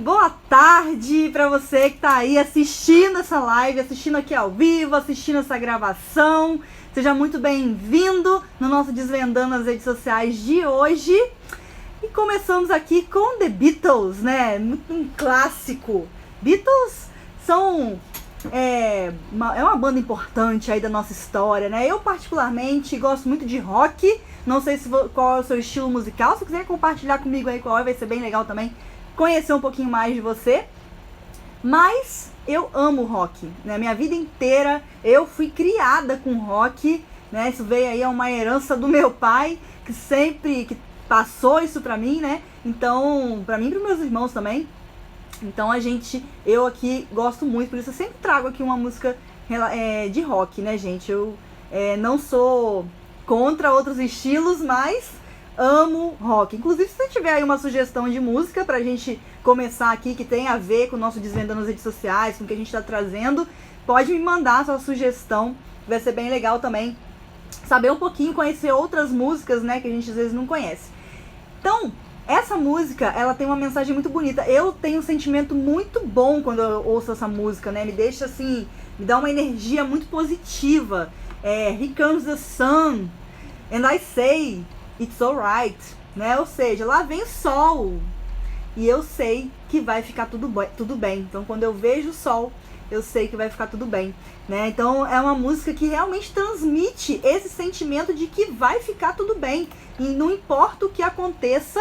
Boa tarde para você que tá aí assistindo essa live, assistindo aqui ao vivo, assistindo essa gravação. Seja muito bem-vindo no nosso Desvendando as Redes Sociais de hoje. E começamos aqui com The Beatles, né? Um clássico. Beatles são uma banda importante aí da nossa história, né? Eu particularmente gosto muito de rock. Não sei qual é o seu estilo musical. Se quiser compartilhar comigo aí qual é, vai ser bem legal também conhecer um pouquinho mais de você. Mas eu amo rock, né? Minha vida inteira eu fui criada com rock, né? Isso veio aí, é uma herança do meu pai, que passou isso pra mim, né? Então, pra mim e pros meus irmãos também. Então eu aqui gosto muito, por isso eu sempre trago aqui uma música de rock, né, gente? Eu não sou contra outros estilos, mas amo rock. Inclusive, se você tiver aí uma sugestão de música pra gente começar aqui, que tem a ver com o nosso Desvendando nas Redes Sociais, com o que a gente tá trazendo, pode me mandar a sua sugestão, vai ser bem legal também saber um pouquinho, conhecer outras músicas, né, que a gente às vezes não conhece. Então, essa música, ela tem uma mensagem muito bonita. Eu tenho um sentimento muito bom quando eu ouço essa música, né, me deixa assim, me dá uma energia muito positiva. Here Comes the Sun, and I say It's alright, né? Ou seja, lá vem o sol e eu sei que vai ficar tudo bem. Então, quando eu vejo o sol, eu sei que vai ficar tudo bem, né? Então, é uma música que realmente transmite esse sentimento de que vai ficar tudo bem. E não importa o que aconteça,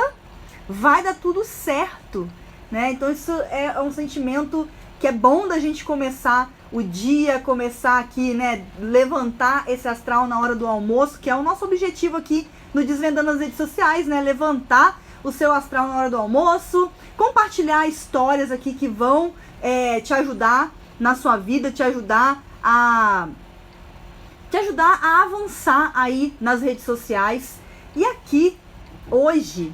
vai dar tudo certo, né? Então, isso é um sentimento que é bom da gente começar o dia, começar aqui, né? Levantar esse astral na hora do almoço, que é o nosso objetivo aqui no Desvendando as Redes Sociais, né? Levantar o seu astral na hora do almoço, compartilhar histórias aqui que vão te ajudar na sua vida, te ajudar a avançar aí nas redes sociais. E aqui, hoje,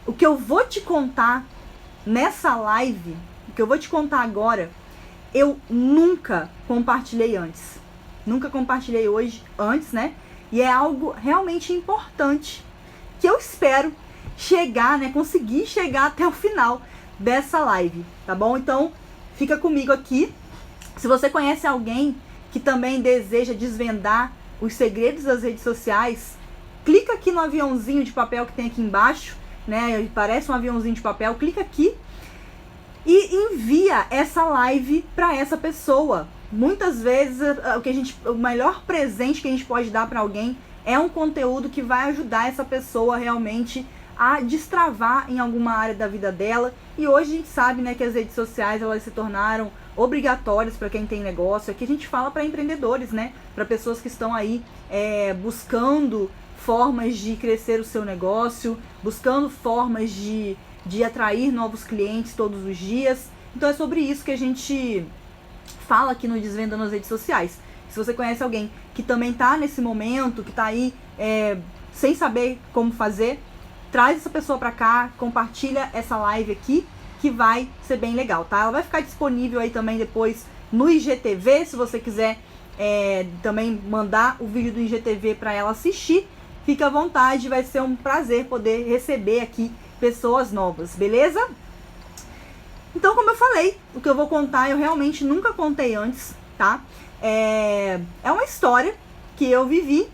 o que eu vou te contar nessa live, o que eu vou te contar agora, eu nunca compartilhei antes. Nunca compartilhei antes, né? E é algo realmente importante que eu espero chegar, né? Conseguir chegar até o final dessa live, tá bom? Então, fica comigo aqui. Se você conhece alguém que também deseja desvendar os segredos das redes sociais, clica aqui no aviãozinho de papel que tem aqui embaixo, né? Parece um aviãozinho de papel. Clica aqui e envia essa live para essa pessoa. Muitas vezes o melhor presente que a gente pode dar para alguém é um conteúdo que vai ajudar essa pessoa realmente a destravar em alguma área da vida dela. E hoje a gente sabe, né, que as redes sociais elas se tornaram obrigatórias para quem tem negócio. Aqui a gente fala para empreendedores, né, para pessoas que estão aí buscando formas de crescer o seu negócio, buscando formas de atrair novos clientes todos os dias. Então é sobre isso que a gente fala aqui no Desvendando nas Redes Sociais. Se você conhece alguém que também tá nesse momento, que tá aí sem saber como fazer, traz essa pessoa pra cá, compartilha essa live aqui, que vai ser bem legal, tá? Ela vai ficar disponível aí também depois no IGTV, se você quiser também mandar o vídeo do IGTV pra ela assistir, fica à vontade, vai ser um prazer poder receber aqui pessoas novas, beleza? Então, como eu falei, o que eu vou contar eu realmente nunca contei antes, tá? É uma história que eu vivi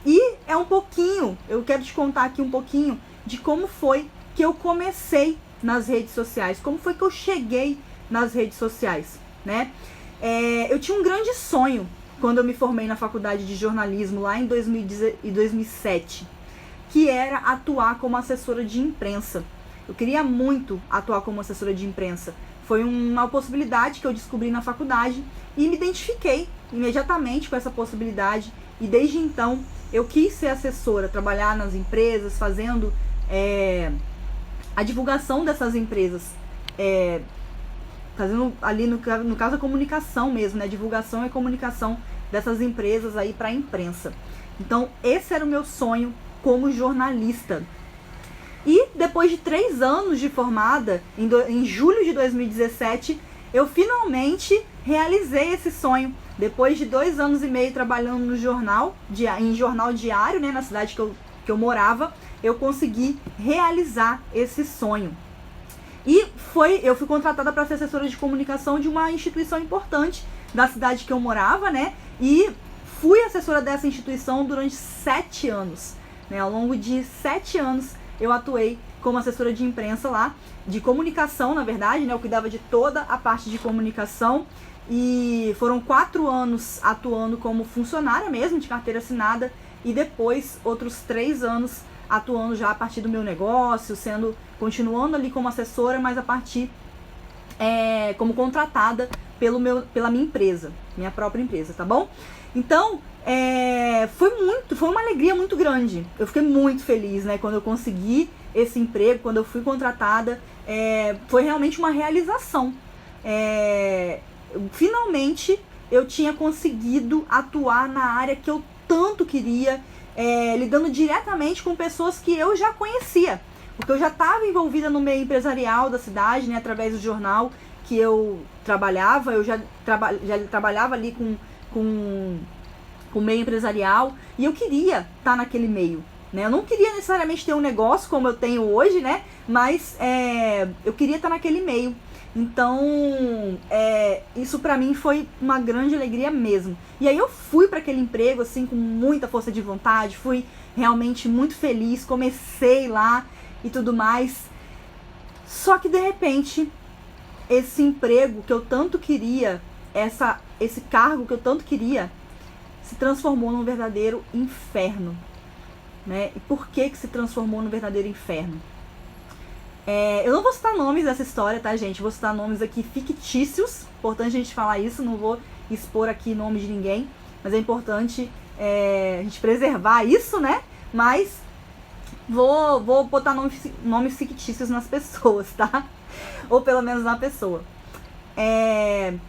e eu quero te contar aqui um pouquinho de como foi que eu comecei nas redes sociais, como foi que eu cheguei nas redes sociais, né? Eu tinha um grande sonho quando eu me formei na faculdade de jornalismo lá em 2007, que era atuar como assessora de imprensa. Eu queria muito atuar como assessora de imprensa. Foi uma possibilidade que eu descobri na faculdade e me identifiquei imediatamente com essa possibilidade. E desde então eu quis ser assessora, trabalhar nas empresas, fazendo a divulgação dessas empresas. Fazendo ali, no caso, a comunicação mesmo, né? Divulgação e comunicação dessas empresas aí para a imprensa. Então, esse era o meu sonho como jornalista. E depois de 3 anos de formada, em julho de 2017, eu finalmente realizei esse sonho. Depois de 2 anos e meio trabalhando no em jornal diário, né, na cidade que eu morava, eu consegui realizar esse sonho. E eu fui contratada para ser assessora de comunicação de uma instituição importante da cidade que eu morava, né? E fui assessora dessa instituição durante 7 anos, né? Ao longo de 7 anos eu atuei como assessora de imprensa lá, de comunicação, na verdade, né? Eu cuidava de toda a parte de comunicação e foram 4 anos atuando como funcionária mesmo, de carteira assinada, e depois outros 3 anos atuando já a partir do meu negócio, continuando ali como assessora, mas a partir como contratada pela minha empresa, minha própria empresa, tá bom? Então, foi uma alegria muito grande. Eu fiquei muito feliz, né, quando eu consegui esse emprego, quando eu fui contratada. Foi realmente uma realização. Finalmente, eu tinha conseguido atuar na área que eu tanto queria, lidando diretamente com pessoas que eu já conhecia. Porque eu já estava envolvida no meio empresarial da cidade, né, através do jornal que eu trabalhava. Eu já trabalhava ali com o meio empresarial, e eu queria estar naquele meio, né? Eu não queria necessariamente ter um negócio como eu tenho hoje, né? Mas eu queria estar naquele meio. Então, isso pra mim foi uma grande alegria mesmo. E aí eu fui para aquele emprego assim com muita força de vontade, fui realmente muito feliz, comecei lá e tudo mais. Só que de repente, esse emprego que eu tanto queria, esse cargo que eu tanto queria, se transformou num verdadeiro inferno, né? E por que se transformou num verdadeiro inferno? Eu não vou citar nomes dessa história, tá, gente? Vou citar nomes aqui fictícios. Importante a gente falar isso, não vou expor aqui nome de ninguém, mas é importante a gente preservar isso, né? Mas vou botar nomes fictícios nas pessoas, tá? Ou pelo menos na pessoa.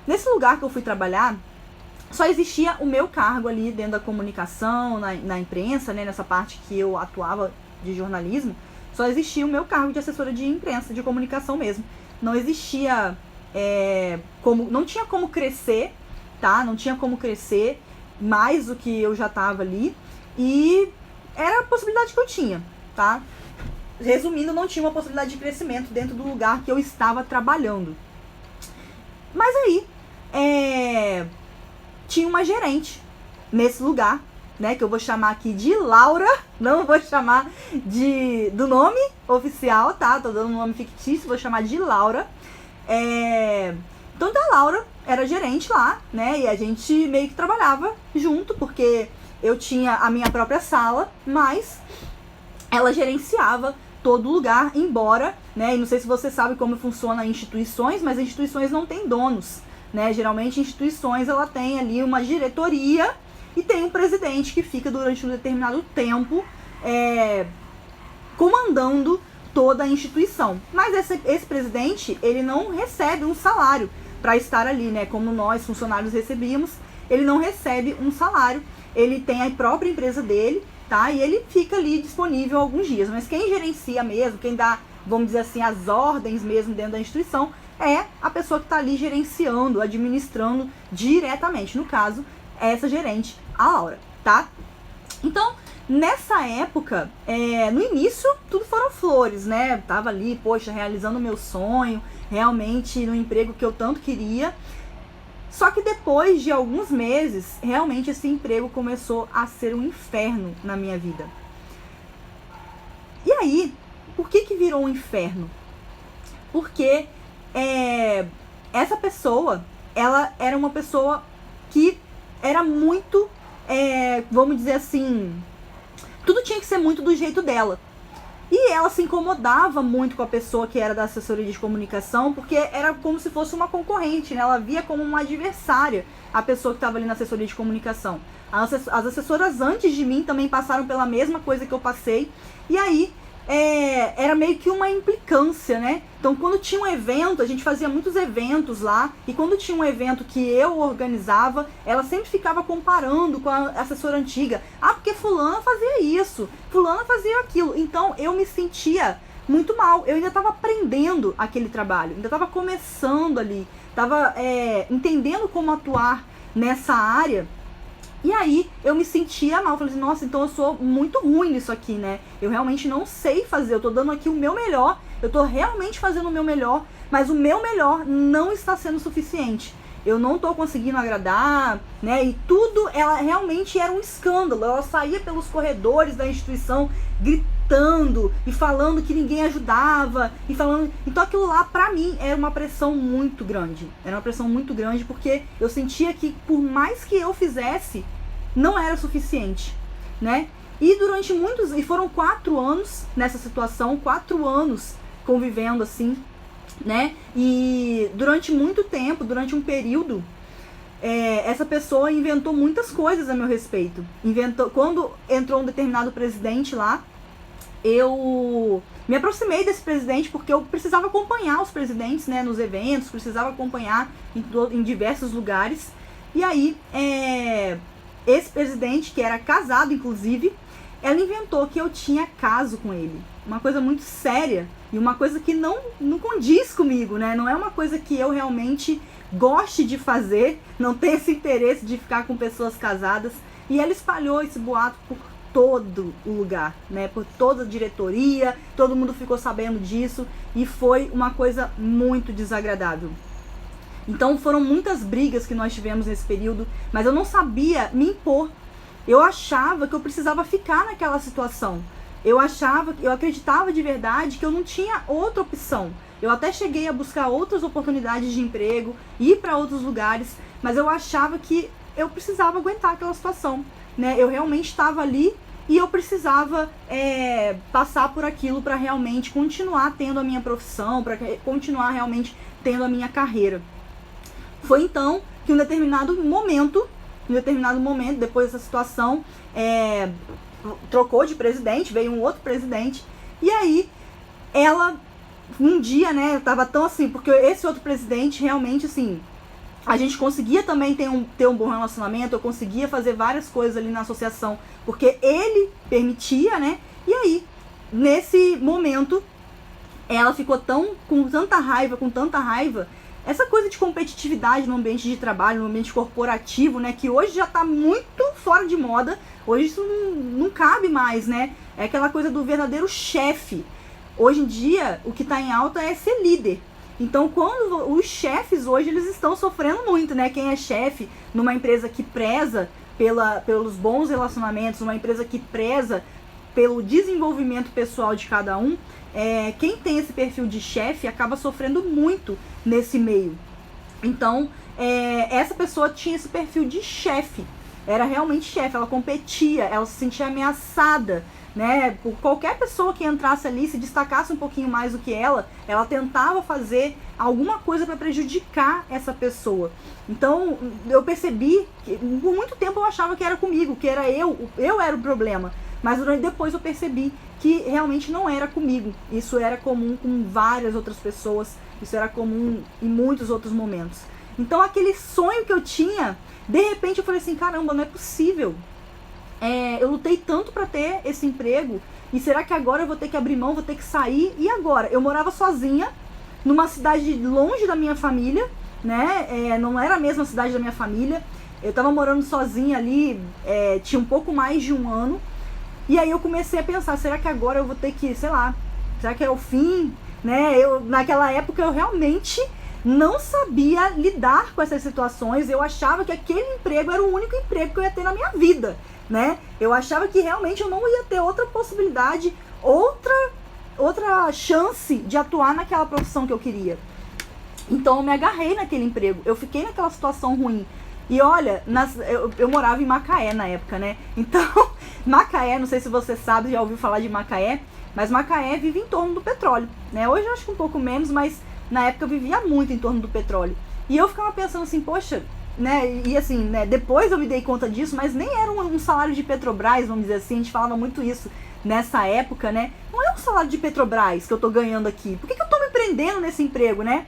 Nesse lugar que eu fui trabalhar, só existia o meu cargo ali dentro da comunicação, na imprensa, né? Nessa parte que eu atuava de jornalismo. Só existia o meu cargo de assessora de imprensa, de comunicação mesmo. Não existia não tinha como crescer, tá? Não tinha como crescer mais do que eu já estava ali. E era a possibilidade que eu tinha, tá? Resumindo, não tinha uma possibilidade de crescimento dentro do lugar que eu estava trabalhando. Mas aí, tinha uma gerente nesse lugar, né, que eu vou chamar aqui de Laura, não vou chamar do nome oficial, tá? Tô dando um nome fictício, vou chamar de Laura. Então a Laura era gerente lá, né, e a gente meio que trabalhava junto, porque eu tinha a minha própria sala, mas ela gerenciava todo lugar, embora, né, e não sei se você sabe como funciona instituições, mas instituições não têm donos, né? Geralmente instituições ela tem ali uma diretoria e tem um presidente que fica durante um determinado tempo comandando toda a instituição. Mas esse presidente, ele não recebe um salário para estar ali, né? Como nós, funcionários, recebíamos, ele não recebe um salário. Ele tem a própria empresa dele, tá? E ele fica ali disponível alguns dias. Mas quem gerencia mesmo, quem dá, vamos dizer assim, as ordens mesmo dentro da instituição, é a pessoa que está ali gerenciando, administrando diretamente. No caso, essa gerente, a Laura, tá? Então, nessa época, no início, tudo foram flores, né? Tava ali, poxa, realizando o meu sonho, realmente no emprego que eu tanto queria. Só que depois de alguns meses, realmente esse emprego começou a ser um inferno na minha vida. E aí, por que virou um inferno? Porque essa pessoa, ela era uma pessoa que era muito, vamos dizer assim, tudo tinha que ser muito do jeito dela. E ela se incomodava muito com a pessoa que era da assessoria de comunicação, porque era como se fosse uma concorrente, né? Ela via como uma adversária a pessoa que estava ali na assessoria de comunicação. As assessoras antes de mim também passaram pela mesma coisa que eu passei. E aí, era meio que uma implicância, né? Então, quando tinha um evento, a gente fazia muitos eventos lá, e quando tinha um evento que eu organizava, ela sempre ficava comparando com a assessora antiga. Ah, porque fulana fazia isso, fulana fazia aquilo. Então, eu me sentia muito mal. Eu ainda estava aprendendo aquele trabalho, ainda estava começando ali, estava entendendo como atuar nessa área. E aí, eu me sentia mal, falei assim, nossa, então eu sou muito ruim nisso aqui, né? Eu realmente não sei fazer, eu tô dando aqui o meu melhor eu tô realmente fazendo o meu melhor, mas o meu melhor não está sendo suficiente. Eu não tô conseguindo agradar, né? E tudo, ela realmente era um escândalo. Ela saía pelos corredores da instituição gritando e falando que ninguém ajudava e falando. Então aquilo lá, pra mim, era uma pressão muito grande. Era uma pressão muito grande porque eu sentia que por mais que eu fizesse, não era suficiente, né? E durante e foram 4 anos nessa situação, 4 anos convivendo assim, né? E durante muito tempo, durante um período, essa pessoa inventou muitas coisas a meu respeito. Quando entrou um determinado presidente lá, eu me aproximei desse presidente porque eu precisava acompanhar os presidentes, né, nos eventos, precisava acompanhar em diversos lugares. E aí, esse presidente, que era casado inclusive, ela inventou que eu tinha caso com ele. Uma coisa muito séria e uma coisa que não condiz comigo, né? Não é uma coisa que eu realmente goste de fazer, não tenho esse interesse de ficar com pessoas casadas. E ela espalhou esse boato por todo o lugar, né? Por toda a diretoria, todo mundo ficou sabendo disso e foi uma coisa muito desagradável. Então foram muitas brigas que nós tivemos nesse período, mas eu não sabia me impor. Eu achava que eu precisava ficar naquela situação. Eu acreditava de verdade que eu não tinha outra opção. Eu até cheguei a buscar outras oportunidades de emprego, ir para outros lugares, mas eu achava que eu precisava aguentar aquela situação, né? Eu realmente estava ali e eu precisava passar por aquilo para realmente continuar tendo a minha profissão, para continuar realmente tendo a minha carreira. Foi então que em um determinado momento, depois dessa situação, trocou de presidente, veio um outro presidente, e aí ela, um dia, né, eu tava tão assim, porque esse outro presidente realmente, assim, a gente conseguia também ter um bom relacionamento, eu conseguia fazer várias coisas ali na associação, porque ele permitia, né, e aí, nesse momento, ela ficou com tanta raiva, essa coisa de competitividade no ambiente de trabalho, no ambiente corporativo, né, que hoje já tá muito fora de moda, hoje isso não cabe mais, né, é aquela coisa do verdadeiro chefe. Hoje em dia, o que tá em alta é ser líder. Então, quando os chefes hoje, eles estão sofrendo muito, né, quem é chefe numa empresa que preza pelos bons relacionamentos, uma empresa que preza pelo desenvolvimento pessoal de cada um, quem tem esse perfil de chefe acaba sofrendo muito nesse meio. Então, essa pessoa tinha esse perfil de chefe, era realmente chefe, ela competia, ela se sentia ameaçada, né, por qualquer pessoa que entrasse ali, se destacasse um pouquinho mais do que ela tentava fazer alguma coisa para prejudicar essa pessoa. Então, eu percebi que por muito tempo eu achava que era comigo, que era eu era o problema. Mas depois eu percebi que realmente não era comigo. Isso era comum com várias outras pessoas. Isso era comum em muitos outros momentos. Então aquele sonho que eu tinha, de repente eu falei assim, caramba, não é possível. Eu lutei tanto para ter esse emprego. E será que agora eu vou ter que abrir mão, vou ter que sair? E agora? Eu morava sozinha, numa cidade longe da minha família, né? Não era a mesma cidade da minha família. Eu tava morando sozinha ali, tinha um pouco mais de um ano. E aí eu comecei a pensar, será que agora eu vou ter que, sei lá, será que é o fim, né? Naquela época eu realmente não sabia lidar com essas situações, eu achava que aquele emprego era o único emprego que eu ia ter na minha vida, né? Eu achava que realmente eu não ia ter outra possibilidade, outra chance de atuar naquela profissão que eu queria. Então eu me agarrei naquele emprego, eu fiquei naquela situação ruim. E olha, eu morava em Macaé na época, né? Então, Macaé, não sei se você sabe, já ouviu falar de Macaé, mas Macaé vive em torno do petróleo, né? Hoje eu acho que um pouco menos, mas na época eu vivia muito em torno do petróleo. E eu ficava pensando assim, poxa, né? E assim, né? Depois eu me dei conta disso, mas nem era um salário de Petrobras, vamos dizer assim, a gente falava muito isso nessa época, né? Não é um salário de Petrobras que eu tô ganhando aqui. Por que eu tô me prendendo nesse emprego, né?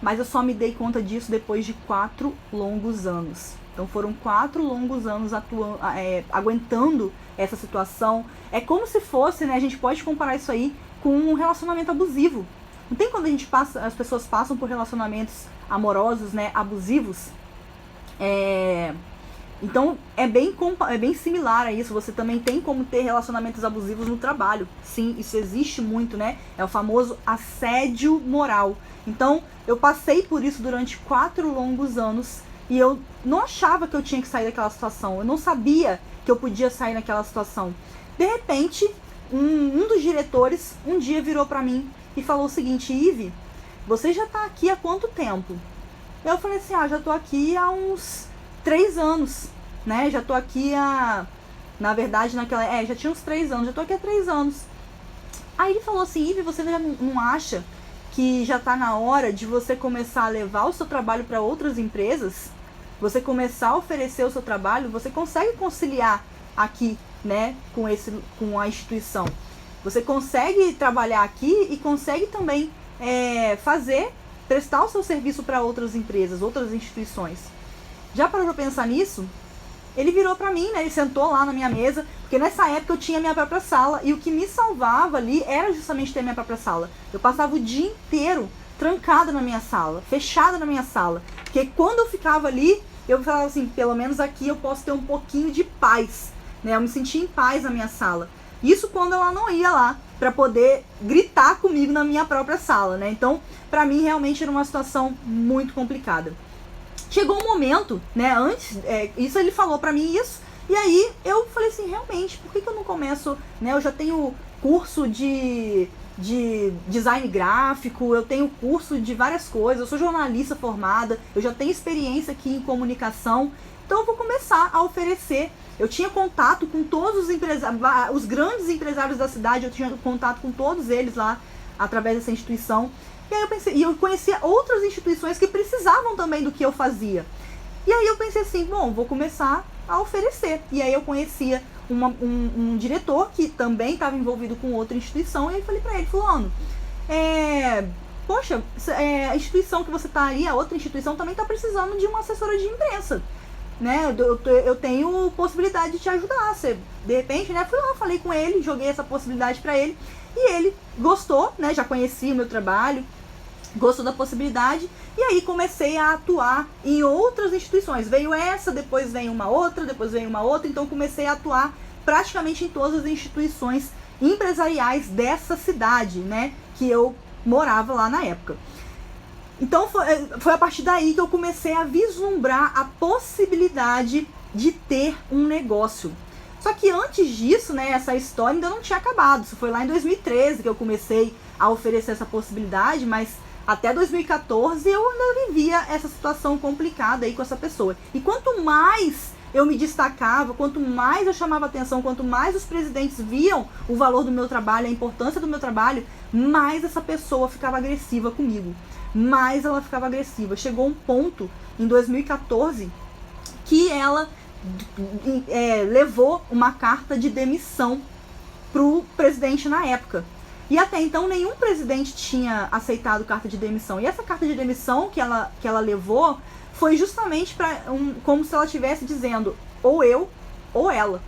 Mas eu só me dei conta disso depois de 4 longos anos. Então foram 4 longos anos aguentando essa situação. É como se fosse, né? A gente pode comparar isso aí com um relacionamento abusivo. Não tem quando as pessoas passam por relacionamentos amorosos, né? Abusivos. Então, é bem similar a isso. Você também tem como ter relacionamentos abusivos no trabalho. Sim, isso existe muito, né? É o famoso assédio moral. Então, eu passei por isso durante 4 longos anos e eu não achava que eu tinha que sair daquela situação. Eu não sabia que eu podia sair naquela situação. De repente, um dos diretores um dia virou pra mim e falou o seguinte: Ive, você já tá aqui há quanto tempo? Eu falei assim, já tô aqui há uns 3 anos, né? Já tô aqui na verdade, já tinha uns 3 anos, já tô aqui há 3 anos. Aí ele falou assim: Ive, você já não acha que já tá na hora de você começar a levar o seu trabalho para outras empresas? Você começar a oferecer o seu trabalho, você consegue conciliar aqui, né, com a instituição. Você consegue trabalhar aqui e consegue também prestar o seu serviço para outras empresas, outras instituições. Já parou pra pensar nisso? Ele virou pra mim, né? Ele sentou lá na minha mesa, porque nessa época eu tinha minha própria sala e o que me salvava ali era justamente ter minha própria sala. Eu passava o dia inteiro trancada na minha sala, fechada na minha sala, porque quando eu ficava ali, eu falava assim, pelo menos aqui eu posso ter um pouquinho de paz, né? Eu me sentia em paz na minha sala. Isso quando ela não ia lá para poder gritar comigo na minha própria sala, né? Então, pra mim realmente era uma situação muito complicada. Chegou um momento, né, isso ele falou pra mim isso, e aí eu falei assim, realmente, por que eu não começo, né, eu já tenho curso de design gráfico, eu tenho curso de várias coisas, eu sou jornalista formada, eu já tenho experiência aqui em comunicação, então eu vou começar a oferecer. Eu tinha contato com todos os grandes empresários da cidade, eu tinha contato com todos eles lá, através dessa instituição. E aí eu pensei, e eu conhecia outras instituições que precisavam também do que eu fazia. E aí eu pensei assim, bom, vou começar a oferecer. E aí eu conhecia um diretor que também estava envolvido com outra instituição, e aí eu falei pra ele, fulano, poxa, a instituição que você tá aí, a outra instituição também tá precisando de uma assessora de imprensa, né? Eu tenho possibilidade de te ajudar. Você, de repente, né? Fui lá, falei com ele, joguei essa possibilidade pra ele. E ele gostou, né? Já conhecia o meu trabalho, gostou da possibilidade. E aí comecei a atuar em outras instituições. Veio essa, depois veio uma outra, depois veio uma outra. Então comecei a atuar praticamente em todas as instituições empresariais dessa cidade, né? Que eu morava lá na época. Então foi a partir daí que eu comecei a vislumbrar a possibilidade de ter um negócio. Só que antes disso, né, essa história ainda não tinha acabado. Isso foi lá em 2013 que eu comecei a oferecer essa possibilidade, mas até 2014 eu ainda vivia essa situação complicada aí com essa pessoa. E quanto mais eu me destacava, quanto mais eu chamava atenção, quanto mais os presidentes viam o valor do meu trabalho, a importância do meu trabalho, mais essa pessoa ficava agressiva comigo. Mais ela ficava agressiva. Chegou um ponto, em 2014, que ela levou uma carta de demissão pro presidente na época. E até então nenhum presidente tinha aceitado carta de demissão. E essa carta de demissão que ela levou foi justamente como se ela estivesse dizendo, ou eu ou ela,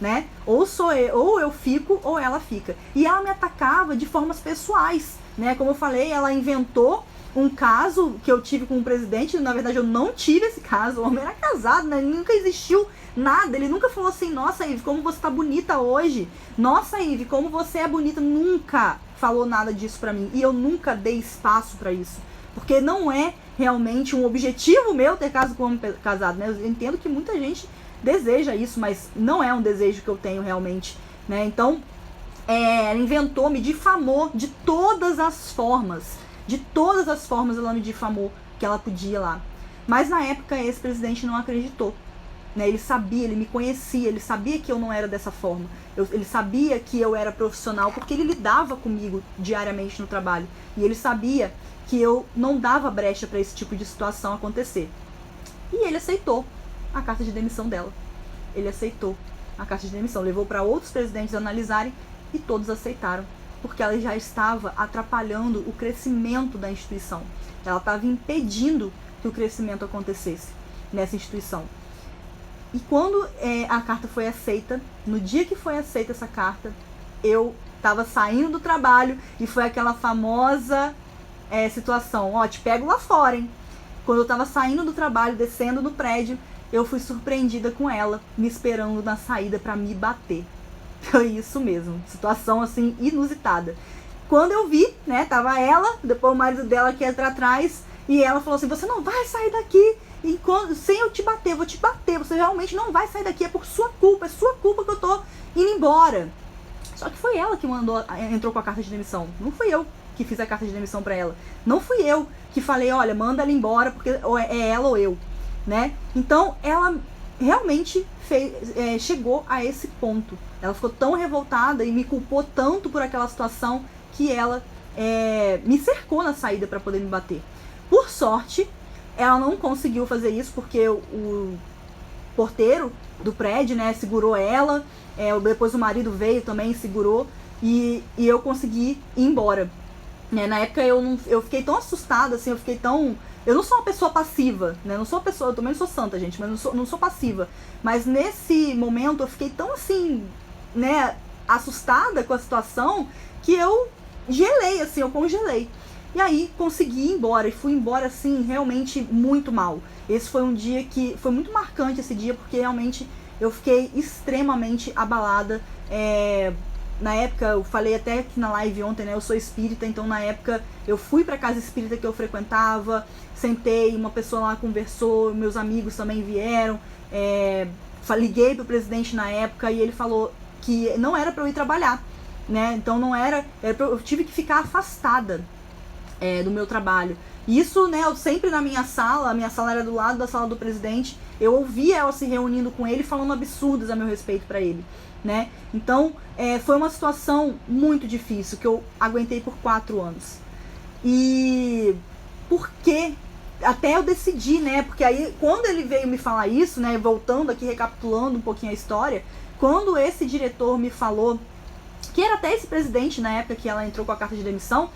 né? Ou eu fico ou ela fica. E ela me atacava de formas pessoais, né? Como eu falei, ela inventou um caso que eu tive com um presidente. Na verdade eu não tive esse caso. O homem era casado, né? Nunca existiu nada. Ele nunca falou assim, nossa, Ive, como você tá bonita hoje. Nossa, Ive, como você é bonita. Nunca falou nada disso pra mim. E eu nunca dei espaço pra isso. Porque não é realmente um objetivo meu ter caso com um homem casado, né? Eu entendo que muita gente deseja isso, mas não é um desejo que eu tenho realmente, né? Então, ela inventou, me difamou de todas as formas. De todas as formas ela me difamou que ela podia lá. Mas na época esse presidente não acreditou, né? Ele sabia, ele me conhecia, ele sabia que eu não era dessa forma. Ele sabia que eu era profissional porque ele lidava comigo diariamente no trabalho. E ele sabia que eu não dava brecha para esse tipo de situação acontecer. E ele aceitou a carta de demissão dela. Ele aceitou a carta de demissão. Levou para outros presidentes analisarem e todos aceitaram. Porque ela já estava atrapalhando o crescimento da instituição. Ela estava impedindo que o crescimento acontecesse nessa instituição. E quando a carta foi aceita, no dia que foi aceita essa carta, eu estava saindo do trabalho e foi aquela famosa situação, te pego lá fora, hein? Quando eu estava saindo do trabalho, descendo no prédio, eu fui surpreendida com ela me esperando na saída para me bater. Foi isso mesmo, situação assim inusitada. Quando eu vi, né, tava ela, depois o marido dela que entra atrás, e ela falou assim: você não vai sair daqui sem eu te bater, eu vou te bater, você realmente não vai sair daqui, é por sua culpa, é sua culpa que eu tô indo embora. Só que foi ela que entrou com a carta de demissão, não fui eu que fiz a carta de demissão pra ela. Não fui eu que falei: olha, manda ela embora, porque ou é ela ou eu, né? Então, ela realmente chegou a esse ponto. Ela ficou tão revoltada e me culpou tanto por aquela situação que ela me cercou na saída para poder me bater. Por sorte, ela não conseguiu fazer isso, porque o porteiro do prédio, né, segurou ela. Depois o marido veio também, segurou, e eu consegui ir embora. Na época eu fiquei tão assustada, assim, eu não sou uma pessoa passiva, né? Não sou uma pessoa, eu também não sou santa, gente, mas não sou passiva. Mas nesse momento eu fiquei tão assim, né, assustada com a situação, que eu gelei, assim, eu congelei. E aí consegui ir embora, e fui embora, assim, realmente muito mal. Esse foi um dia que foi muito marcante, esse dia, porque realmente eu fiquei extremamente abalada. Na época, eu falei até aqui na live ontem, né, eu sou espírita, então na época eu fui pra casa espírita que eu frequentava, sentei, uma pessoa lá conversou, meus amigos também vieram, liguei pro presidente na época e ele falou que não era pra eu ir trabalhar, né, então não era eu tive que ficar afastada do meu trabalho. Isso, né, eu sempre na minha sala, a minha sala era do lado da sala do presidente, eu ouvia ela se reunindo com ele, falando absurdos a meu respeito pra ele, né? Então, foi uma situação muito difícil, que eu aguentei por 4 anos. E porque até eu decidi, né? Porque aí, quando ele veio me falar isso, né? Voltando aqui, recapitulando um pouquinho a história, quando esse diretor me falou, que era até esse presidente na época que ela entrou com a carta de demissão,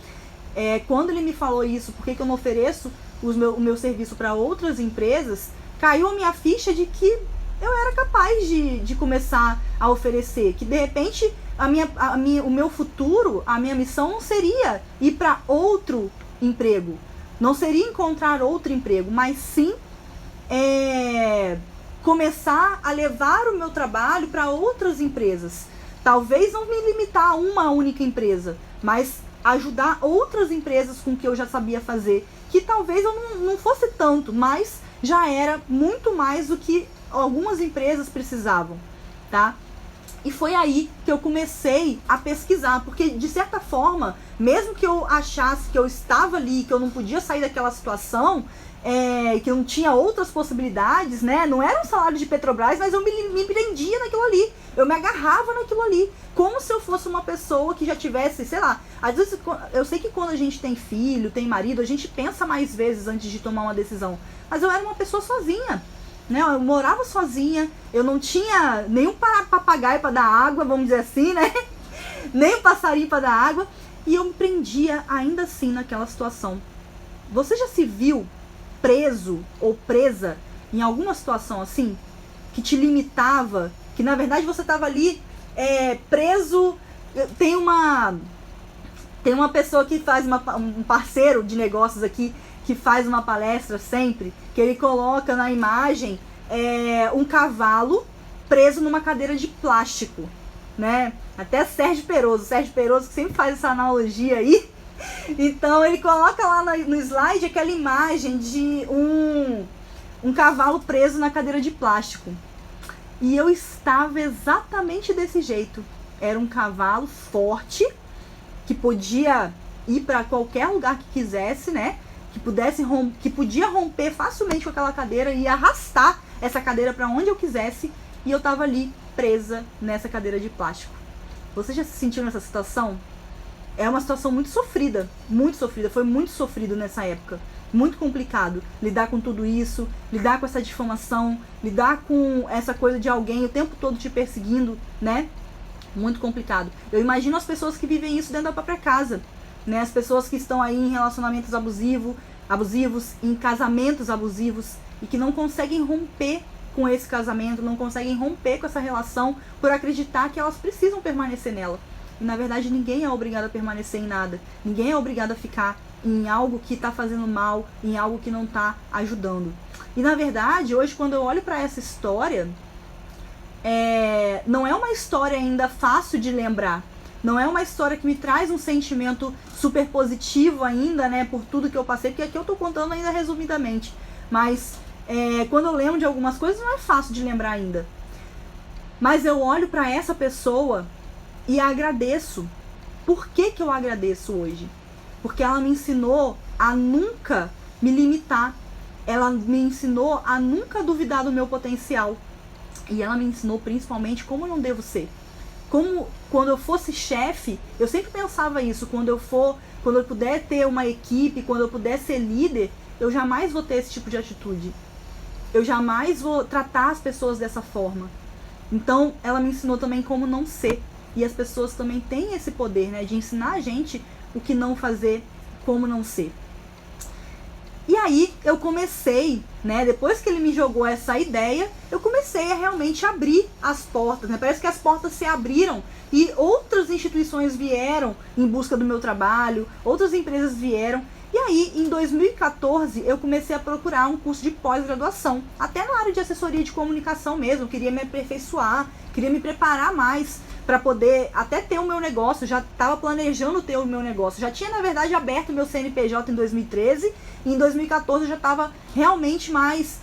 quando ele me falou isso, por que eu não ofereço o meu serviço para outras empresas, caiu a minha ficha de que eu era capaz de começar a oferecer, que de repente o meu futuro, a minha missão não seria ir para outro emprego, não seria encontrar outro emprego, mas sim começar a levar o meu trabalho para outras empresas. Talvez não me limitar a uma única empresa, mas ajudar outras empresas com o que eu já sabia fazer, que talvez eu não fosse tanto, mas já era muito mais do que algumas empresas precisavam, tá? E foi aí que eu comecei a pesquisar, porque de certa forma, mesmo que eu achasse que eu estava ali, que eu não podia sair daquela situação, que eu não tinha outras possibilidades, né? Não era um salário de Petrobras, mas eu me prendia naquilo ali, eu me agarrava naquilo ali, como se eu fosse uma pessoa que já tivesse, sei lá, às vezes eu sei que quando a gente tem filho, tem marido, a gente pensa mais vezes antes de tomar uma decisão, mas eu era uma pessoa sozinha, né? Eu morava sozinha, eu não tinha nenhum papagaio para dar água, vamos dizer assim, né? Nem um passarinho para dar água, e eu me prendia ainda assim naquela situação. Você já se viu preso ou presa em alguma situação assim, que te limitava, que na verdade você estava ali preso? Tem uma pessoa que faz um parceiro de negócios aqui, que faz uma palestra sempre, que ele coloca na imagem um cavalo preso numa cadeira de plástico, né? Até Sérgio Peroso que sempre faz essa analogia aí. Então ele coloca lá no slide aquela imagem de um cavalo preso na cadeira de plástico. E eu estava exatamente desse jeito. Era um cavalo forte, que podia ir para qualquer lugar que quisesse, né? Que podia romper facilmente com aquela cadeira e arrastar essa cadeira para onde eu quisesse. E eu estava ali presa nessa cadeira de plástico. Você já se sentiu nessa situação? É uma situação muito sofrida, foi muito sofrido nessa época, muito complicado lidar com tudo isso, lidar com essa difamação, lidar com essa coisa de alguém o tempo todo te perseguindo, né? Muito complicado. Eu imagino as pessoas que vivem isso dentro da própria casa, né? As pessoas que estão aí em relacionamentos abusivos, em casamentos abusivos, e que não conseguem romper com esse casamento, não conseguem romper com essa relação por acreditar que elas precisam permanecer nela. E na verdade ninguém é obrigado a permanecer em nada. Ninguém é obrigado a ficar em algo que está fazendo mal, em algo que não está ajudando. E na verdade, hoje quando eu olho para essa história, não é uma história ainda fácil de lembrar. Não é uma história que me traz um sentimento super positivo ainda, né? Por tudo que eu passei, porque aqui eu tô contando ainda resumidamente. Mas quando eu lembro de algumas coisas, não é fácil de lembrar ainda. Mas eu olho para essa pessoa e agradeço. Por que eu agradeço hoje? Porque ela me ensinou a nunca me limitar. Ela me ensinou a nunca duvidar do meu potencial. E ela me ensinou principalmente como eu não devo ser. Como quando eu fosse chefe, eu sempre pensava isso, quando eu puder ter uma equipe, quando eu puder ser líder, eu jamais vou ter esse tipo de atitude. Eu jamais vou tratar as pessoas dessa forma. Então, ela me ensinou também como não ser. E as pessoas também têm esse poder, né, de ensinar a gente o que não fazer, como não ser. E aí eu comecei, né, depois que ele me jogou essa ideia, eu comecei a realmente abrir as portas, né? Parece que as portas se abriram e outras instituições vieram em busca do meu trabalho, outras empresas vieram. E aí, em 2014, eu comecei a procurar um curso de pós-graduação, até na área de assessoria de comunicação mesmo. Eu queria me aperfeiçoar, queria me preparar mais para poder até ter o meu negócio. Já estava planejando ter o meu negócio. Já tinha, na verdade, aberto o meu CNPJ em 2013 e em 2014 eu já estava realmente mais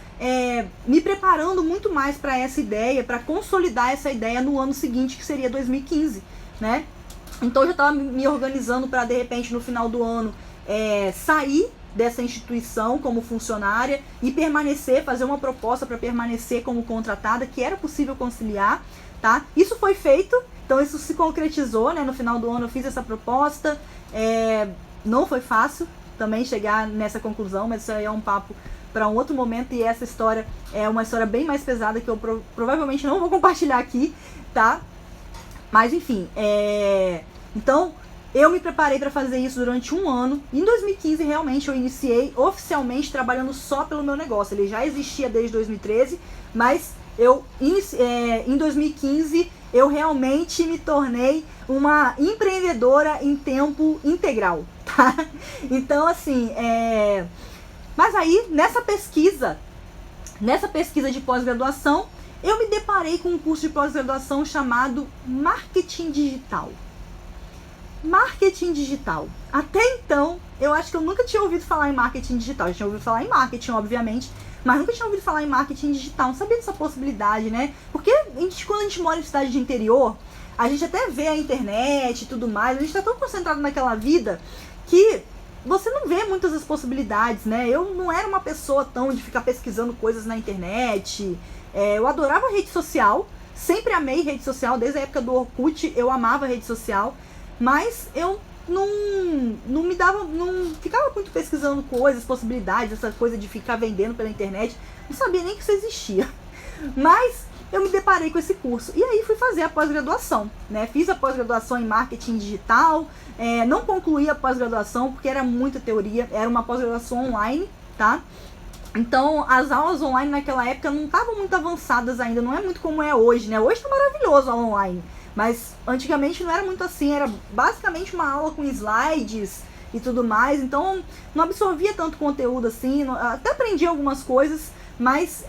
me preparando muito mais para essa ideia, para consolidar essa ideia no ano seguinte, que seria 2015, né? Então eu já estava me organizando para, de repente, no final do ano, sair dessa instituição como funcionária e permanecer, fazer uma proposta para permanecer como contratada, que era possível conciliar, tá? Isso foi feito, então isso se concretizou, né? No final do ano eu fiz essa proposta, não foi fácil também chegar nessa conclusão, mas isso aí é um papo para um outro momento, e essa história é uma história bem mais pesada que eu provavelmente não vou compartilhar aqui, tá? Mas enfim, então eu me preparei para fazer isso durante um ano. Em 2015 realmente eu iniciei oficialmente trabalhando só pelo meu negócio. Ele já existia desde 2013, mas em 2015 eu realmente me tornei uma empreendedora em tempo integral, tá? Então assim, mas aí nessa pesquisa de pós-graduação, eu me deparei com um curso de pós-graduação chamado Marketing Digital. Marketing Digital. Até então, eu acho que eu nunca tinha ouvido falar em marketing digital. Eu tinha ouvido falar em marketing, obviamente, mas nunca tinha ouvido falar em marketing digital. Não sabia dessa possibilidade, né? Porque quando a gente mora em cidade de interior, a gente até vê a internet e tudo mais, a gente tá tão concentrado naquela vida que você não vê muitas das possibilidades, né? Eu não era uma pessoa tão de ficar pesquisando coisas na internet. Eu adorava rede social, sempre amei rede social, desde a época do Orkut eu amava rede social, mas eu não ficava muito pesquisando coisas, possibilidades, essa coisa de ficar vendendo pela internet, não sabia nem que isso existia. Mas eu me deparei com esse curso e aí fui fazer a pós-graduação, né? Fiz a pós-graduação em marketing digital, não concluí a pós-graduação porque era muita teoria, era uma pós-graduação online, tá? Então, as aulas online naquela época não estavam muito avançadas ainda, não é muito como é hoje, né? Hoje tá maravilhoso a aula online, mas antigamente não era muito assim, era basicamente uma aula com slides e tudo mais, então não absorvia tanto conteúdo assim, até aprendi algumas coisas, mas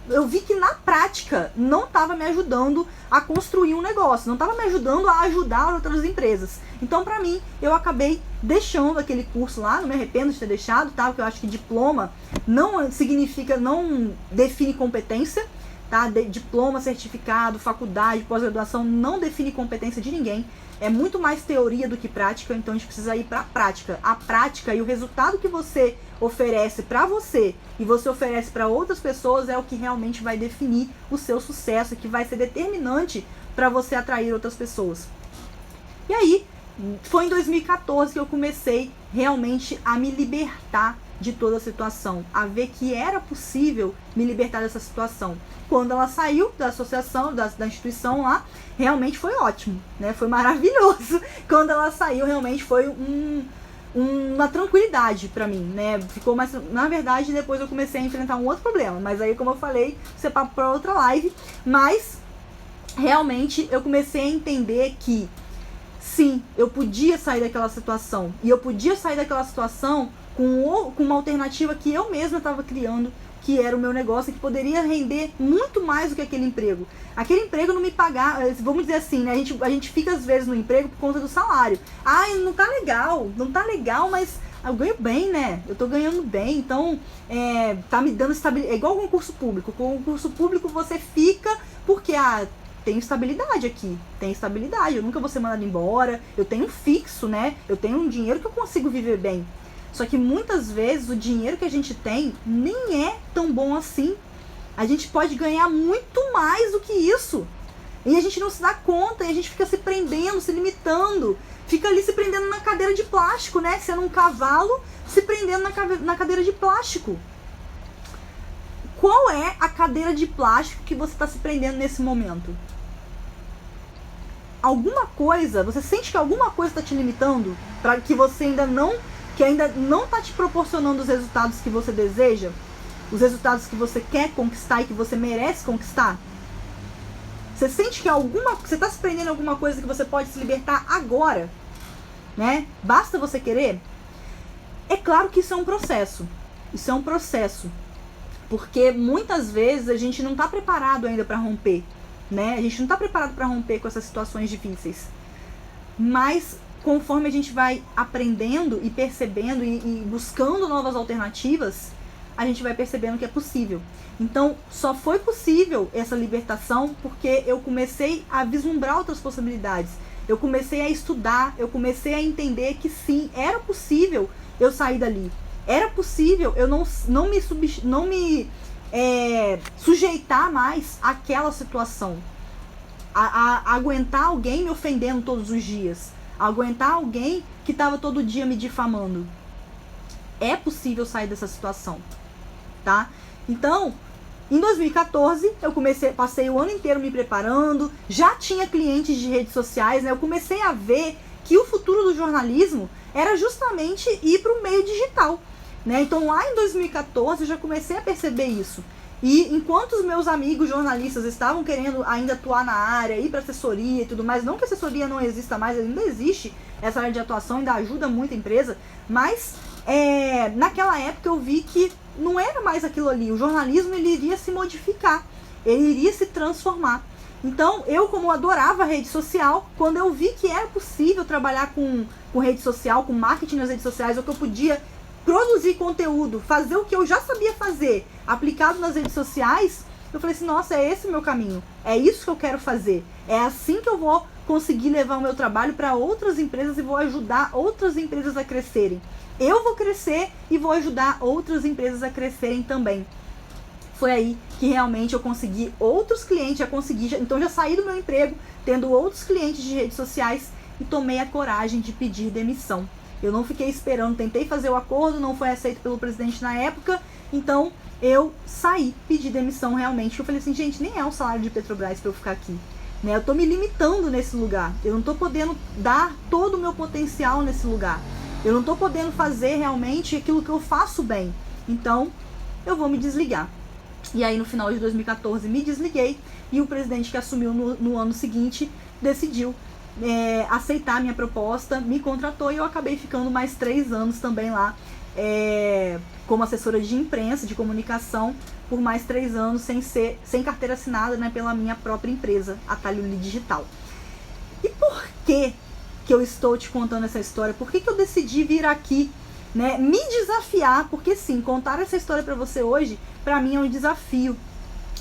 eu vi que na prática não estava me ajudando a construir um negócio, não estava me ajudando a ajudar outras empresas. Então, para mim, eu acabei deixando aquele curso lá, não me arrependo de ter deixado, tá? Porque eu acho que diploma não define competência, tá? Diploma, certificado, faculdade, pós-graduação não define competência de ninguém. É muito mais teoria do que prática, então a gente precisa ir para a prática. A prática e o resultado que você oferece para você e você oferece para outras pessoas é o que realmente vai definir o seu sucesso, que vai ser determinante para você atrair outras pessoas. E aí, foi em 2014 que eu comecei realmente a me libertar de toda a situação, a ver que era possível me libertar dessa situação. Quando ela saiu da associação, da instituição lá, realmente foi ótimo, né? Foi maravilhoso. Quando ela saiu, realmente foi uma tranquilidade pra mim, né? Ficou mais... Na verdade, depois eu comecei a enfrentar um outro problema, mas aí, como eu falei, isso é papo pra outra live. Mas, realmente, eu comecei a entender que sim, eu podia sair daquela situação. E eu podia sair daquela situação com uma alternativa que eu mesma estava criando, que era o meu negócio, que poderia render muito mais do que aquele emprego. Aquele emprego não me pagava, vamos dizer assim, né? A gente fica às vezes no emprego por conta do salário. Não tá legal, mas eu ganho bem, né? Eu tô ganhando bem, então tá me dando estabilidade. É igual concurso público. Com concurso público você fica porque tem estabilidade aqui, tem estabilidade, eu nunca vou ser mandado embora, eu tenho fixo, né? Eu tenho um dinheiro que eu consigo viver bem. Só que muitas vezes o dinheiro que a gente tem nem é tão bom assim. A gente pode ganhar muito mais do que isso. E a gente não se dá conta, e a gente fica se prendendo, se limitando. Fica ali se prendendo na cadeira de plástico, né? Sendo um cavalo, se prendendo na cadeira de plástico. Qual é a cadeira de plástico que você está se prendendo nesse momento? Alguma coisa, você sente que alguma coisa está te limitando? Para que você ainda não está te proporcionando os resultados que você deseja? Os resultados que você quer conquistar e que você merece conquistar? Você sente que você está se prendendo em alguma coisa que você pode se libertar agora, né? Basta você querer? É claro que isso é um processo. Isso é um processo. Porque muitas vezes a gente não está preparado ainda para romper, né? A gente não está preparado para romper com essas situações difíceis. Mas conforme a gente vai aprendendo e percebendo e buscando novas alternativas, a gente vai percebendo que é possível. Então, só foi possível essa libertação porque eu comecei a vislumbrar outras possibilidades. Eu comecei a estudar, eu comecei a entender que sim, era possível eu sair dali. Era possível eu não me sujeitar mais àquela situação. A aguentar alguém me ofendendo todos os dias. A aguentar alguém que estava todo dia me difamando. É possível sair dessa situação, tá? Então, em 2014, passei o ano inteiro me preparando, já tinha clientes de redes sociais, né? Eu comecei a ver que o futuro do jornalismo era justamente ir para o meio digital, né? Então, lá em 2014, eu já comecei a perceber isso. E enquanto os meus amigos jornalistas estavam querendo ainda atuar na área, ir para assessoria e tudo mais, não que a assessoria não exista mais, ainda existe essa área de atuação, ainda ajuda muito a empresa, mas naquela época eu vi que não era mais aquilo ali. O jornalismo ele iria se modificar, ele iria se transformar. Então, eu, como adorava a rede social, quando eu vi que era possível trabalhar com rede social, com marketing nas redes sociais, ou que eu podia produzir conteúdo, fazer o que eu já sabia fazer, aplicado nas redes sociais, eu falei assim, nossa, é esse o meu caminho, é isso que eu quero fazer, é assim que eu vou conseguir levar o meu trabalho para outras empresas e vou ajudar outras empresas a crescerem. Eu vou crescer e vou ajudar outras empresas a crescerem também. Foi aí que realmente eu consegui outros clientes, então já saí do meu emprego, tendo outros clientes de redes sociais e tomei a coragem de pedir demissão. Eu não fiquei esperando, tentei fazer o acordo, não foi aceito pelo presidente na época, então eu saí, pedi demissão realmente. Eu falei assim, gente, nem é o salário de Petrobras para eu ficar aqui, né? Eu tô me limitando nesse lugar, eu não tô podendo dar todo o meu potencial nesse lugar, eu não tô podendo fazer realmente aquilo que eu faço bem, então eu vou me desligar. E aí no final de 2014 me desliguei e o presidente que assumiu no ano seguinte decidiu aceitar a minha proposta, me contratou e eu acabei ficando mais 3 anos também lá como assessora de imprensa, de comunicação, por mais 3 anos sem carteira assinada, né, pela minha própria empresa, Atalho Digital. E por que eu estou te contando essa história? Por que eu decidi vir aqui, né, me desafiar? Porque sim, contar essa história para você hoje, para mim é um desafio.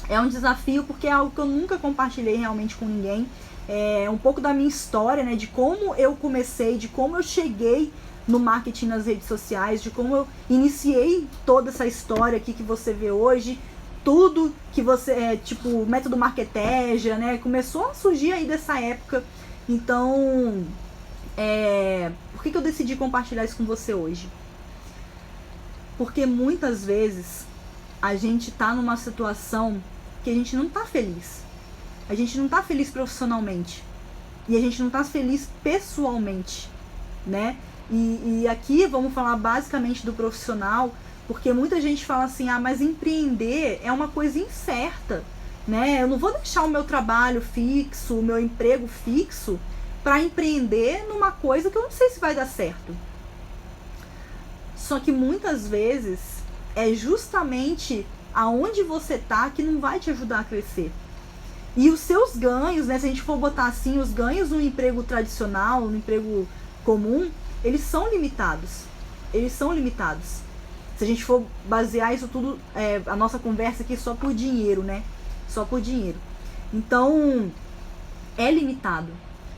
É um desafio porque é algo que eu nunca compartilhei realmente com ninguém. É um pouco da minha história, né, de como eu comecei, de como eu cheguei no marketing nas redes sociais, de como eu iniciei toda essa história aqui que você vê hoje, tudo que você, tipo, método Marqueteja, né, começou a surgir aí dessa época. Então, por que eu decidi compartilhar isso com você hoje? Porque muitas vezes a gente tá numa situação que a gente não tá feliz. A gente não tá feliz profissionalmente. E a gente não tá feliz pessoalmente, né? E aqui vamos falar basicamente do profissional, porque muita gente fala assim, mas empreender é uma coisa incerta, né? Eu não vou deixar o meu trabalho fixo, o meu emprego fixo, para empreender numa coisa que eu não sei se vai dar certo. Só que muitas vezes é justamente aonde você tá que não vai te ajudar a crescer. E os seus ganhos, né, se a gente for botar assim, os ganhos no emprego tradicional, no emprego comum, eles são limitados. Eles são limitados. Se a gente for basear isso tudo, a nossa conversa aqui só por dinheiro, né? Só por dinheiro. Então, é limitado.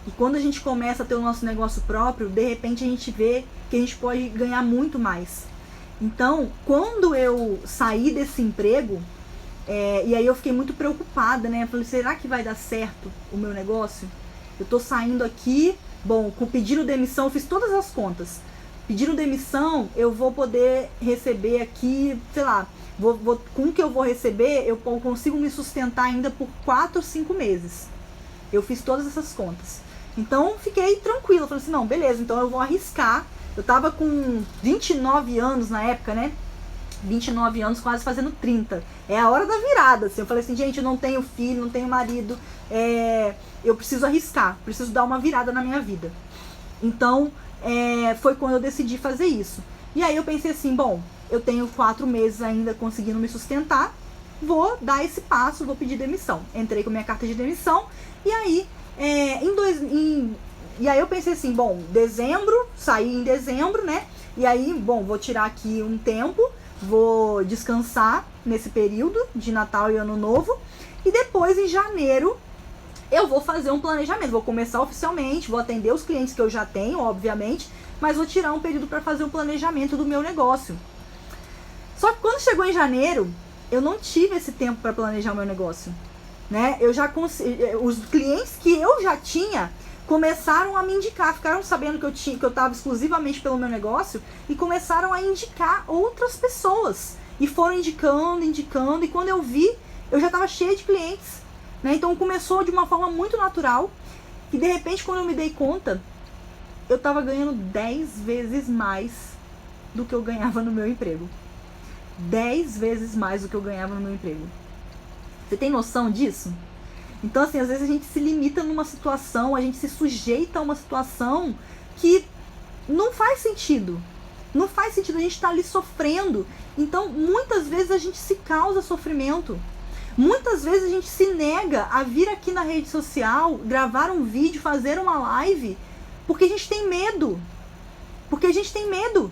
E quando a gente começa a ter o nosso negócio próprio, de repente a gente vê que a gente pode ganhar muito mais. Então, quando eu saí desse emprego, e aí eu fiquei muito preocupada, né? Eu falei, será que vai dar certo o meu negócio? Eu tô saindo aqui, bom, pedindo demissão, eu fiz todas as contas. Pedindo demissão, eu vou poder receber aqui, sei lá, com o que eu vou receber, eu consigo me sustentar ainda por 4 ou 5 meses. Eu fiz todas essas contas. Então, fiquei tranquila. Falei assim, não, beleza, então eu vou arriscar. Eu tava com 29 anos na época, né? 29 anos, quase fazendo 30. É a hora da virada, assim. Eu falei assim, gente, eu não tenho filho, não tenho marido. Eu preciso arriscar, preciso dar uma virada na minha vida. Então, foi quando eu decidi fazer isso. E aí eu pensei assim, bom, eu tenho 4 meses ainda conseguindo me sustentar, vou dar esse passo, vou pedir demissão. Entrei com minha carta de demissão, e aí, e aí eu pensei assim, bom, saí em dezembro, né? E aí, bom, vou tirar aqui um tempo, vou descansar nesse período de Natal e Ano Novo, e depois, em janeiro, eu vou fazer um planejamento, vou começar oficialmente, vou atender os clientes que eu já tenho, obviamente, mas vou tirar um período para fazer um planejamento do meu negócio. Só que quando chegou em janeiro, eu não tive esse tempo para planejar o meu negócio, né? Os clientes que eu já tinha começaram a me indicar, ficaram sabendo que eu estava exclusivamente pelo meu negócio e começaram a indicar outras pessoas. E foram indicando, e quando eu vi, eu já estava cheia de clientes, né? Então começou de uma forma muito natural e de repente, quando eu me dei conta, eu estava ganhando 10 vezes mais do que eu ganhava no meu emprego. 10 vezes mais do que eu ganhava no meu emprego. Você tem noção disso? Então, assim, às vezes a gente se limita numa situação, a gente se sujeita a uma situação que não faz sentido. Não faz sentido, a gente tá ali sofrendo. Então, muitas vezes a gente se causa sofrimento. Muitas vezes a gente se nega a vir aqui na rede social, gravar um vídeo, fazer uma live, porque a gente tem medo. Porque a gente tem medo.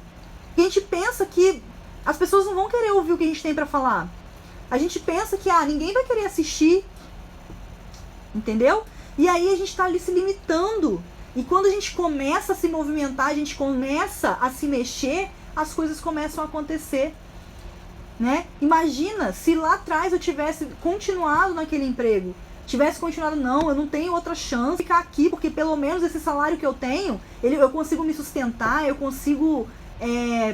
E a gente pensa que as pessoas não vão querer ouvir o que a gente tem pra falar. A gente pensa que ninguém vai querer assistir. Entendeu? E aí a gente tá ali se limitando. E quando a gente começa a se movimentar, a gente começa a se mexer, as coisas começam a acontecer. Né? Imagina se lá atrás eu tivesse continuado naquele emprego. Tivesse continuado, não, eu não tenho outra chance de ficar aqui, porque pelo menos esse salário que eu tenho, eu consigo me sustentar, eu consigo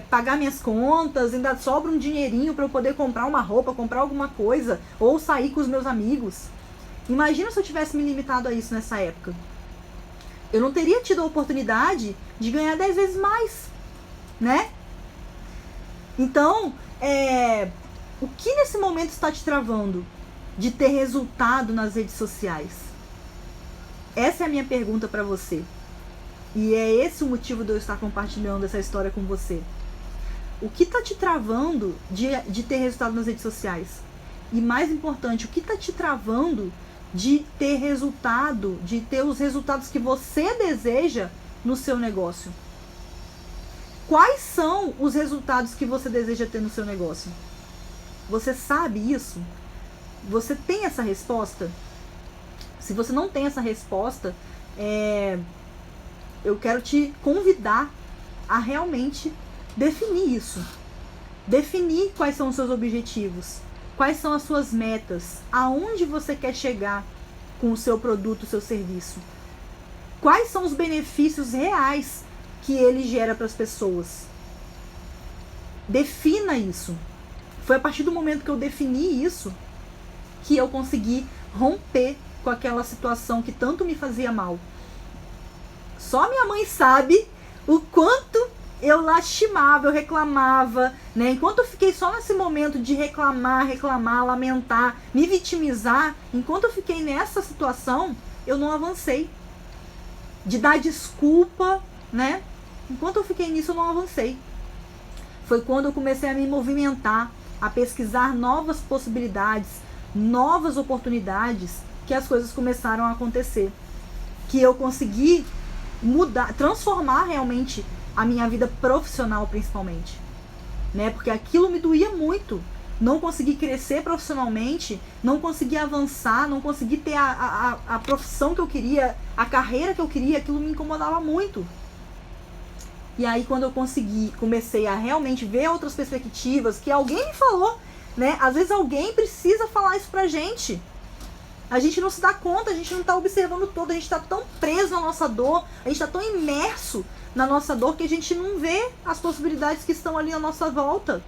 pagar minhas contas, ainda sobra um dinheirinho para eu poder comprar uma roupa, comprar alguma coisa, ou sair com os meus amigos. Imagina se eu tivesse me limitado a isso nessa época. Eu não teria tido a oportunidade de ganhar 10 vezes mais, né? Então, o que nesse momento está te travando de ter resultado nas redes sociais? Essa é a minha pergunta para você. E é esse o motivo de eu estar compartilhando essa história com você. O que está te travando de ter resultado nas redes sociais? E mais importante, o que está te travando de ter resultado, de ter os resultados que você deseja no seu negócio? Quais são os resultados que você deseja ter no seu negócio? Você sabe isso? Você tem essa resposta? Se você não tem essa resposta, eu quero te convidar a realmente definir isso. Definir quais são os seus objetivos, quais são as suas metas, aonde você quer chegar com o seu produto, o seu serviço. Quais são os benefícios reais que ele gera para as pessoas. Defina isso. Foi a partir do momento que eu defini isso que eu consegui romper com aquela situação que tanto me fazia mal. Só minha mãe sabe o quanto eu lastimava, eu reclamava, né? Enquanto eu fiquei só nesse momento de reclamar, lamentar, me vitimizar, enquanto eu fiquei nessa situação, eu não avancei. De dar desculpa, né? Enquanto eu fiquei nisso, eu não avancei. foi quando eu comecei a me movimentar, a pesquisar novas possibilidades, novas oportunidades, que as coisas começaram a acontecer. Que eu consegui mudar, transformar realmente a minha vida profissional, principalmente. Né? Porque aquilo me doía muito. Não consegui crescer profissionalmente, não consegui avançar, não consegui ter a profissão que eu queria, a carreira que eu queria, aquilo me incomodava muito. E aí quando eu comecei a realmente ver outras perspectivas, que alguém me falou, né? Às vezes alguém precisa falar isso pra gente. A gente não se dá conta, a gente não tá observando todo, a gente tá tão preso na nossa dor, a gente tá tão imerso na nossa dor que a gente não vê as possibilidades que estão ali à nossa volta.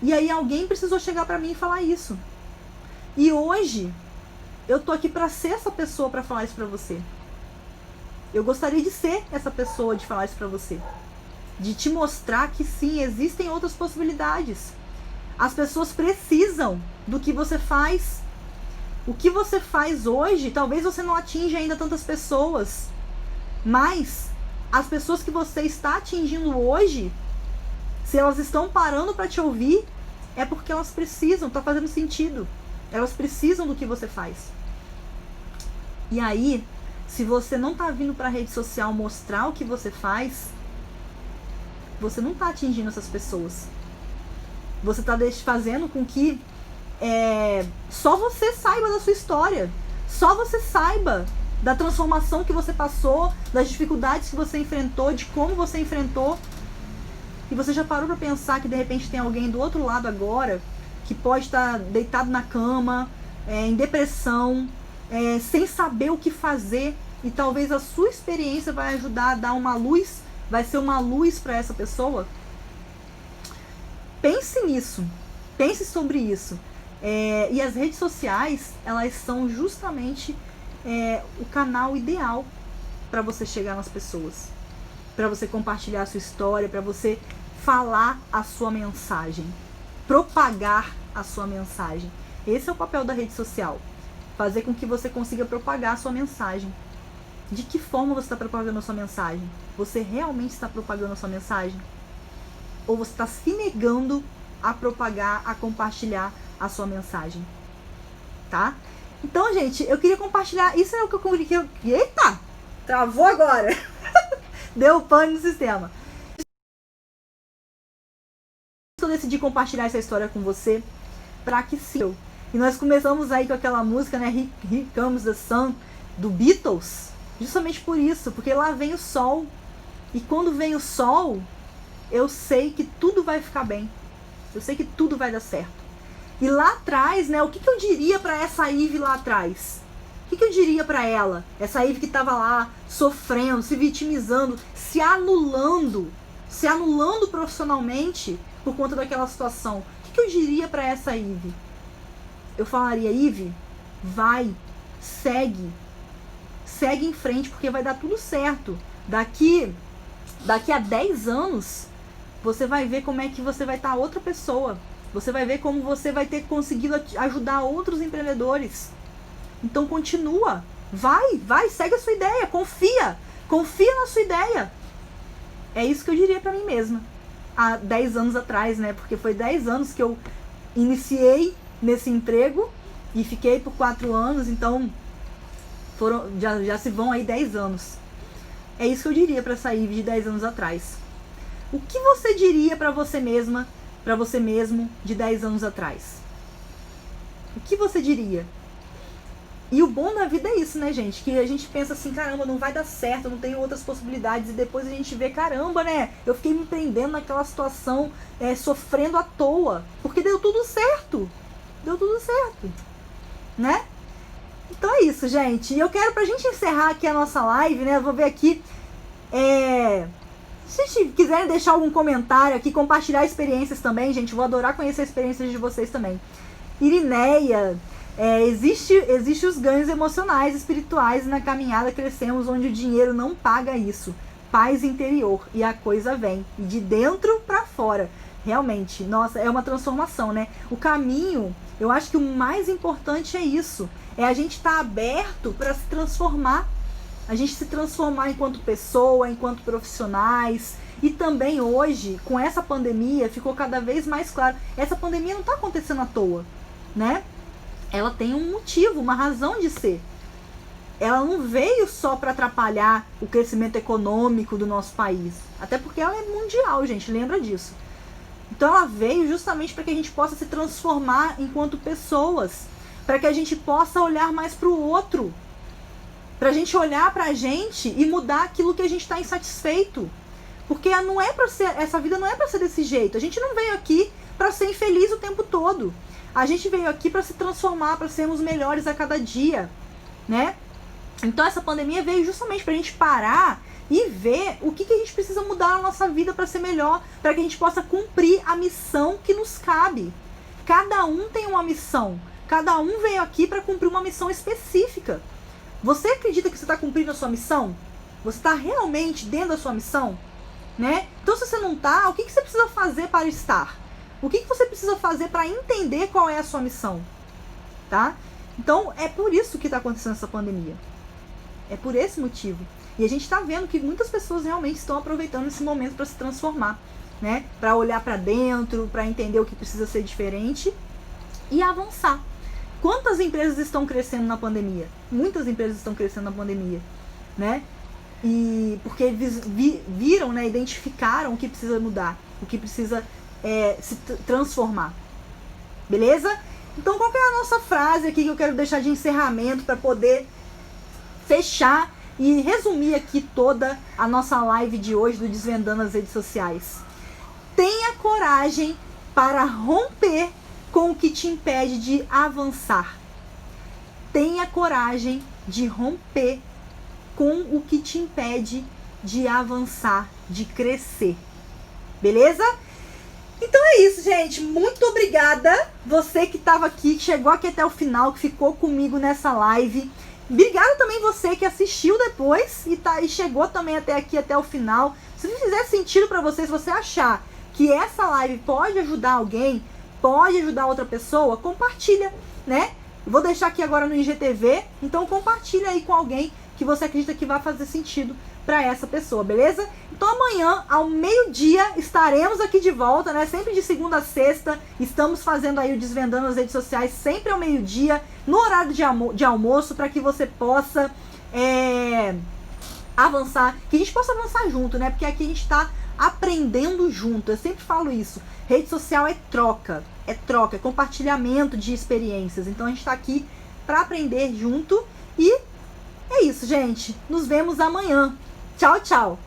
E aí alguém precisou chegar pra mim e falar isso. E hoje, eu tô aqui pra ser essa pessoa pra falar isso pra você. Eu gostaria de ser essa pessoa de falar isso pra você. De te mostrar que sim, existem outras possibilidades. As pessoas precisam do que você faz. O que você faz hoje, talvez você não atinja ainda tantas pessoas. Mas as pessoas que você está atingindo hoje, se elas estão parando para te ouvir, é porque elas precisam, tá fazendo sentido. Elas precisam do que você faz. E aí, se você não tá vindo para a rede social mostrar o que você faz, você não tá atingindo essas pessoas. Você tá fazendo com que só você saiba da sua história. Só você saiba da transformação que você passou, das dificuldades que você enfrentou, de como você enfrentou. E você já parou para pensar que de repente tem alguém do outro lado agora que pode estar deitado na cama, em depressão, sem saber o que fazer, e talvez a sua experiência vai ajudar a dar uma luz, vai ser uma luz para essa pessoa? Pense nisso, pense sobre isso. E as redes sociais, elas são justamente o canal ideal para você chegar nas pessoas, para você compartilhar a sua história, para você falar a sua mensagem, propagar a sua mensagem. Esse é o papel da rede social, fazer com que você consiga propagar a sua mensagem. De que forma você está propagando a sua mensagem? Você realmente está propagando a sua mensagem? Ou você está se negando a propagar, a compartilhar a sua mensagem? Tá? Então, gente, eu queria compartilhar. Isso é o que eu queria. Eita! Travou agora! Deu pane no sistema. Eu decidi compartilhar essa história com você para que sim. E nós começamos aí com aquela música, né? Here Comes the Sun, do Beatles. Justamente por isso, porque lá vem o sol. E quando vem o sol, eu sei que tudo vai ficar bem. Eu sei que tudo vai dar certo. E lá atrás, né? O que eu diria para essa Ivy lá atrás? O que eu diria para ela? Essa Ivy que estava lá sofrendo, se vitimizando, se anulando profissionalmente por conta daquela situação. O que eu diria para essa Ivy? Eu falaria: Ivy, vai, segue em frente, porque vai dar tudo certo. Daqui a 10 anos, você vai ver como é que você vai estar outra pessoa. Você vai ver como você vai ter conseguido ajudar outros empreendedores. Então continua, vai, segue a sua ideia, confia na sua ideia. É isso que eu diria pra mim mesma, há 10 anos atrás, né? Porque foi 10 anos que eu iniciei nesse emprego e fiquei por 4 anos, então já se vão aí 10 anos. É isso que eu diria pra essa Ivy de 10 anos atrás. O que você diria pra você mesma, pra você mesmo, de 10 anos atrás? O que você diria? E o bom da vida é isso, né, gente? Que a gente pensa assim: caramba, não vai dar certo, eu não tenho outras possibilidades. E depois a gente vê: caramba, né? Eu fiquei me prendendo naquela situação, sofrendo à toa. Porque deu tudo certo. Né? Então é isso, gente. E eu quero, pra gente encerrar aqui a nossa live, né? Eu vou ver aqui. Se vocês quiserem deixar algum comentário aqui, compartilhar experiências também, gente. Eu vou adorar conhecer as experiências de vocês também. Irineia. Existe os ganhos emocionais, espirituais, e na caminhada crescemos onde o dinheiro não paga isso. Paz interior, e a coisa vem, e de dentro pra fora. Realmente, nossa, é uma transformação, né? O caminho, eu acho que o mais importante é isso. É a gente estar aberto para se transformar. A gente se transformar enquanto pessoa, enquanto profissionais, E também hoje, com essa pandemia, ficou cada vez mais claro, essa pandemia não está acontecendo à toa, né? Ela tem um motivo, uma razão de ser. Ela não veio só para atrapalhar o crescimento econômico do nosso país. Até porque ela é mundial, gente, lembra disso. Então ela veio justamente para que a gente possa se transformar enquanto pessoas. Para que a gente possa olhar mais para o outro. Para a gente olhar para a gente e mudar aquilo que a gente está insatisfeito. Porque não é para ser, essa vida não é para ser desse jeito. A gente não veio aqui para ser infeliz o tempo todo. A gente veio aqui para se transformar, para sermos melhores a cada dia, né? Então essa pandemia veio justamente para a gente parar e ver o que a gente precisa mudar na nossa vida para ser melhor, para que a gente possa cumprir a missão que nos cabe. Cada um tem uma missão. Cada um veio aqui para cumprir uma missão específica. Você acredita que você está cumprindo a sua missão? Você está realmente dentro da sua missão? Né? Então se você não está, o que você precisa fazer para estar? O que você precisa fazer para entender qual é a sua missão? Tá? Então é por isso que está acontecendo essa pandemia. É por esse motivo. E a gente está vendo que muitas pessoas realmente estão aproveitando esse momento para se transformar, né? Para olhar para dentro, para entender o que precisa ser diferente e avançar. Quantas empresas estão crescendo na pandemia? Muitas empresas estão crescendo na pandemia, né? E porque eles viram, né, identificaram o que precisa mudar, o que precisa se transformar. Beleza? Então qual que é a nossa frase aqui que eu quero deixar de encerramento para poder fechar e resumir aqui toda a nossa live de hoje do Desvendando as Redes Sociais? Tenha coragem para romper com o que te impede de avançar. Tenha coragem de romper com o que te impede de avançar, de crescer. Beleza? Então é isso, gente. Muito obrigada. Você que estava aqui, que chegou aqui até o final, que ficou comigo nessa live. Obrigada também você que assistiu depois e chegou também até aqui, até o final. Se fizer sentido para você, se você achar que essa live pode ajudar alguém, pode ajudar outra pessoa, compartilha, né? Vou deixar aqui agora no IGTV, então compartilha aí com alguém que você acredita que vai fazer sentido para essa pessoa, beleza? Então amanhã, ao meio-dia, estaremos aqui de volta, né? Sempre de segunda a sexta, estamos fazendo aí o Desvendando as Redes Sociais, sempre ao meio-dia, no horário de almoço, para que você possa avançar, que a gente possa avançar junto, né? Porque aqui a gente está aprendendo junto, eu sempre falo isso. Rede social é troca, é compartilhamento de experiências. Então a gente está aqui para aprender junto e é isso, gente. Nos vemos amanhã. Tchau, tchau.